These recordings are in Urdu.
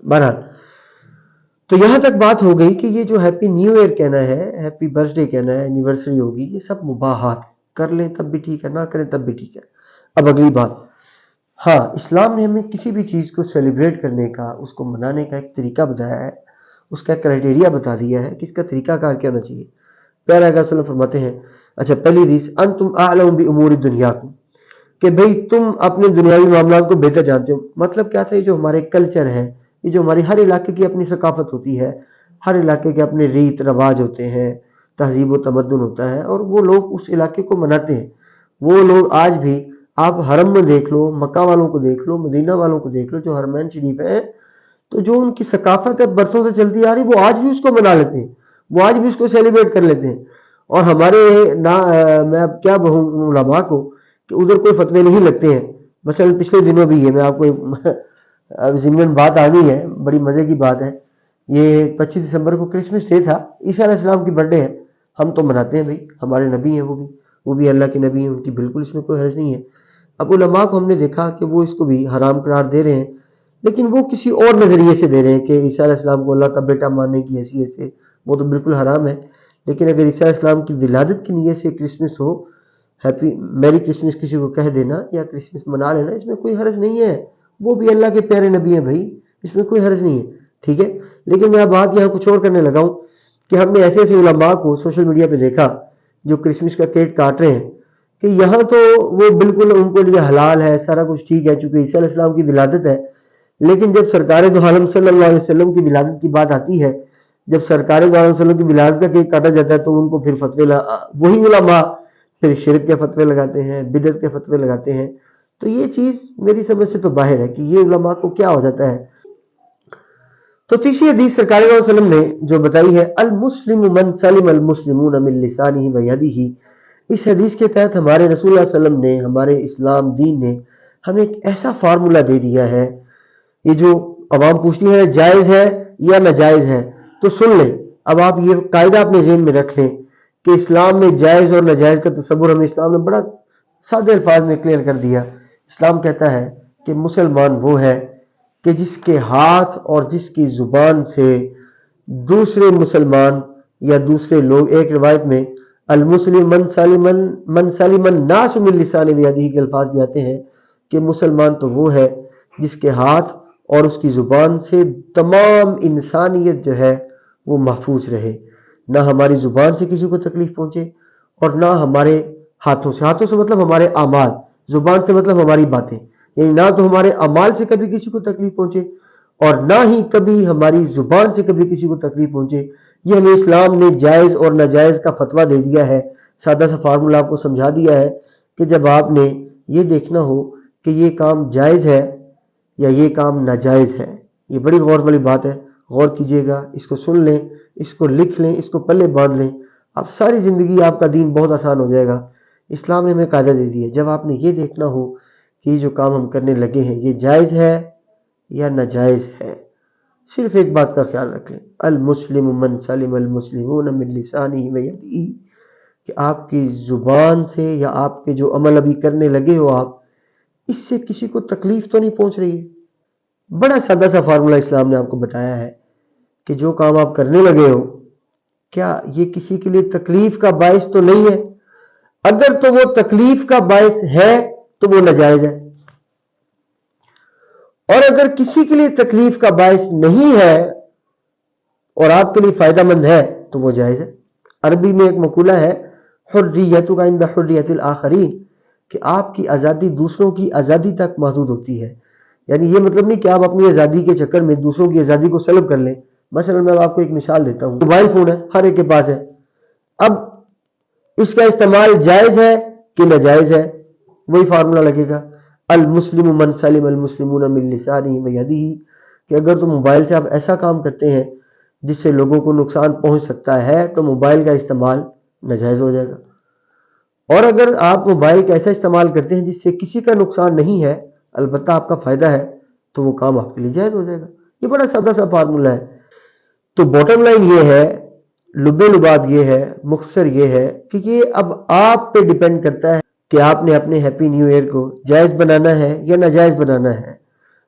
بہرحال تو یہاں تک بات ہو گئی کہ یہ جو ہیپی نیو ایئر کہنا ہے، ہیپی برتھ ڈے کہنا ہے، اینیورسری ہوگی، یہ سب مباحات کر لیں تب بھی ٹھیک ہے، نہ کریں تب بھی ٹھیک ہے۔ اب اگلی بات، ہاں اسلام نے ہمیں کسی بھی چیز کو سیلیبریٹ کرنے کا، اس کو منانے کا ایک طریقہ بتایا ہے، اس کا کرائٹیریا بتا دیا ہے کہ اس کا طریقہ کار کیا ہونا چاہیے۔ پیارا آقا صلی اللہ علیہ وسلم فرماتے ہیں، اچھا پہلی حدیث، انتم اعلم بامور دنیاکم، کہ بھئی تم اپنے دنیاوی معاملات کو بہتر جانتے ہو۔ مطلب کیا تھا، یہ جو ہمارے کلچر ہے، یہ جو ہماری ہر علاقے کی اپنی ثقافت ہوتی ہے، ہر علاقے کے اپنے ریت رواج ہوتے ہیں، تہذیب و تمدن ہوتا ہے، اور وہ لوگ اس علاقے کو مناتے ہیں۔ وہ لوگ آج بھی، آپ حرم میں دیکھ لو، مکہ والوں کو دیکھ لو، مدینہ والوں کو دیکھ لو جو حرمین شریف ہیں، تو جو ان کی ثقافت ہے برسوں سے چلتی آ رہی، وہ آج بھی اس کو منا لیتے ہیں، وہ آج بھی اس کو سیلیبریٹ کر لیتے ہیں۔ اور ہمارے میں اب کیا بہوں علماء کو کہ ادھر کوئی فتوے نہیں لگتے ہیں۔ مثلا پچھلے دنوں بھی ہے، میں آپ کو ضمن بات آ گئی ہے، بڑی مزے کی بات ہے، یہ 25 دسمبر کو کرسمس ڈے تھا، عیسیٰ علیہ السلام کی برتھ ڈے ہے، ہم تو مناتے ہیں بھائی، ہمارے نبی ہیں، وہ بھی اللہ کے نبی ہیں، ان کی بالکل اس میں کوئی حرج نہیں ہے۔ اب علماء کو ہم نے دیکھا کہ وہ اس کو بھی حرام قرار دے رہے ہیں، لیکن وہ کسی اور نظریے سے دے رہے ہیں کہ عیسیٰ علیہ السلام کو اللہ کا بیٹا ماننے کی حیثیت سے، وہ تو بالکل حرام ہے۔ لیکن اگر عیسیٰ علیہ السلام کی ولادت کی نیت سے کرسمس ہو، ہیپی میری کرسمس کسی کو کہہ دینا یا کرسمس منا لینا، اس میں کوئی حرج نہیں ہے، وہ بھی اللہ کے پیارے نبی ہیں بھائی، اس میں کوئی حرج نہیں ہے، ٹھیک ہے۔ لیکن میں بات یہاں کچھ اور کرنے لگا ہوں کہ ہم نے ایسے ایسے علماء کو سوشل میڈیا پہ دیکھا جو کرسمس کا کیک کاٹ رہے ہیں، کہ یہاں تو وہ بالکل ان کو لیے حلال ہے، سارا کچھ ٹھیک ہے چونکہ عیسیٰ علیہ السلام کی ولادت ہے۔ لیکن جب سرکار دو عالم صلی اللہ علیہ وسلم کی ولادت کی بات آتی ہے، جب سرکار دو عالم صلی اللہ علیہ وسلم کی ولادت کا کیک کاٹا جاتا ہے، تو ان کو پھر فتوے وہی علماء پھر شرک کے فتوے لگاتے ہیں، بدعت کے فتوے لگاتے ہیں۔ تو یہ چیز میری سمجھ سے تو باہر ہے کہ یہ علماء کو کیا ہو جاتا ہے۔ تو تیسری حدیث سرکار صلی اللہ علیہ وسلم نے جو بتائی ہے، المسلم من سلم المسلمون من لسانہ و یدہ، اس حدیث کے تحت ہمارے رسول اللہ صلی اللہ علیہ وسلم نے، ہمارے اسلام دین نے ہمیں ایک ایسا فارمولا دے دیا ہے۔ یہ جو عوام پوچھتی ہے جائز ہے یا ناجائز ہے، تو سن لیں، اب آپ یہ قاعدہ اپنے ذہن میں رکھ لیں کہ اسلام میں جائز اور ناجائز کا تصور ہمیں اسلام نے بڑا سادے الفاظ میں کلیئر کر دیا۔ اسلام کہتا ہے کہ مسلمان وہ ہے کہ جس کے ہاتھ اور جس کی زبان سے دوسرے مسلمان یا دوسرے لوگ، ایک روایت میں المسلم من سلم الناس من لسانہ و یدہ کے الفاظ بھی آتے ہیں کہ مسلمان تو وہ ہے جس کے ہاتھ اور اس کی زبان سے تمام انسانیت جو ہے وہ محفوظ رہے، نہ ہماری زبان سے کسی کو تکلیف پہنچے اور نہ ہمارے ہاتھوں سے مطلب ہمارے اعمال، زبان سے مطلب ہماری باتیں، یعنی نہ تو ہمارے اعمال سے کبھی کسی کو تکلیف پہنچے اور نہ ہی کبھی ہماری زبان سے کبھی کسی کو تکلیف پہنچے۔ یہ ہمیں اسلام نے جائز اور ناجائز کا فتویٰ دے دیا ہے، سادہ سا فارمولا آپ کو سمجھا دیا ہے کہ جب آپ نے یہ دیکھنا ہو کہ یہ کام جائز ہے یا یہ کام ناجائز ہے، یہ بڑی غور والی بات ہے، غور کیجئے گا، اس کو سن لیں، اس کو لکھ لیں، اس کو پلے باندھ لیں، اب ساری زندگی آپ کا دین بہت آسان ہو جائے گا۔ اسلام نے ہمیں قاعدہ دے دیا ہے، جب آپ نے یہ دیکھنا ہو کہ یہ جو کام ہم کرنے لگے ہیں یہ جائز ہے یا ناجائز ہے، صرف ایک بات کا خیال رکھ لیں، المسلم من سلم المسلمون من لسانہ و یدہ، کہ آپ کی زبان سے یا آپ کے جو عمل ابھی کرنے لگے ہو آپ، اس سے کسی کو تکلیف تو نہیں پہنچ رہی ہے۔ بڑا سادہ سا فارمولا اسلام نے آپ کو بتایا ہے کہ جو کام آپ کرنے لگے ہو، کیا یہ کسی کے لیے تکلیف کا باعث تو نہیں ہے؟ اگر تو وہ تکلیف کا باعث ہے تو وہ ناجائز ہے، اور اگر کسی کے لیے تکلیف کا باعث نہیں ہے اور آپ کے لیے فائدہ مند ہے تو وہ جائز ہے۔ عربی میں ایک مقولہ ہے، حریتک عند حریت الآخرین، کہ آپ کی آزادی دوسروں کی آزادی تک محدود ہوتی ہے۔ یعنی یہ مطلب نہیں کہ آپ اپنی آزادی کے چکر میں دوسروں کی آزادی کو سلب کر لیں۔ مثلا میں آپ کو ایک مثال دیتا ہوں، موبائل فون ہے، ہر ایک کے پاس ہے، اب اس کا استعمال جائز ہے کہ ناجائز ہے؟ وہی فارمولا لگے گا، المسلم من سلم المسلمون من لسانہ و یدہ، کہ اگر تو موبائل سے آپ ایسا کام کرتے ہیں جس سے لوگوں کو نقصان پہنچ سکتا ہے تو موبائل کا استعمال ناجائز ہو جائے گا، اور اگر آپ موبائل کا ایسا استعمال کرتے ہیں جس سے کسی کا نقصان نہیں ہے البتہ آپ کا فائدہ ہے تو وہ کام آپ کے لیے جائز ہو جائے گا۔ یہ بڑا سادہ سا فارمولا ہے۔ تو باٹم لائن یہ ہے، لب لباب یہ ہے، مختصر یہ ہے کہ یہ اب آپ پہ ڈیپینڈ کرتا ہے کہ آپ نے اپنے ہیپی نیو ایئر کو جائز بنانا ہے یا ناجائز بنانا ہے۔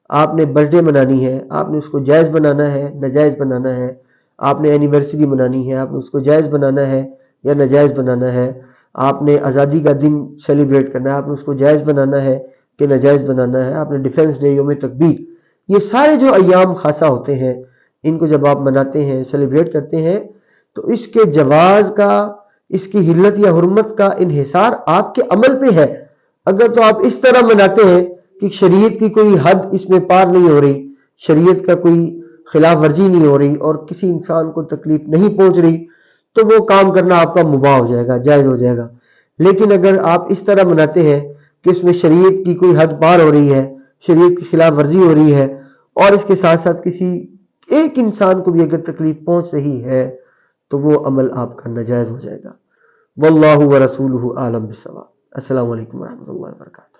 آپ نے برتھ ڈے منانی ہے، آپ نے اس کو جائز بنانا ہے ناجائز بنانا ہے، آپ نے اینیورسری منانی ہے، آپ نے اس کو جائز بنانا ہے یا ناجائز بنانا ہے، آپ نے آزادی کا دن سیلیبریٹ کرنا ہے، آپ نے اس کو جائز بنانا ہے کہ ناجائز بنانا ہے، آپ نے ڈیفنس ڈے، یوم تکبیر، یہ سارے جو ایام خاصہ ہوتے ہیں ان کو جب آپ مناتے ہیں سیلیبریٹ کرتے ہیں تو اس کے جواز کا، اس کی حلت یا حرمت کا انحصار آپ کے عمل پہ ہے۔ اگر تو آپ اس طرح مناتے ہیں کہ شریعت کی کوئی حد اس میں پار نہیں ہو رہی، شریعت کا کوئی خلاف ورزی نہیں ہو رہی اور کسی انسان کو تکلیف نہیں پہنچ رہی، تو وہ کام کرنا آپ کا مباح ہو جائے گا، جائز ہو جائے گا۔ لیکن اگر آپ اس طرح مناتے ہیں کہ اس میں شریعت کی کوئی حد پار ہو رہی ہے، شریعت کی خلاف ورزی ہو رہی ہے اور اس کے ساتھ ساتھ کسی ایک انسان کو بھی اگر تکلیف پہنچ رہی ہے تو وہ عمل آپ کا ناجائز ہو جائے گا۔ واللہ ورسولہ اعلم بالصواب۔ السلام علیکم ورحمۃ اللہ وبرکاتہ۔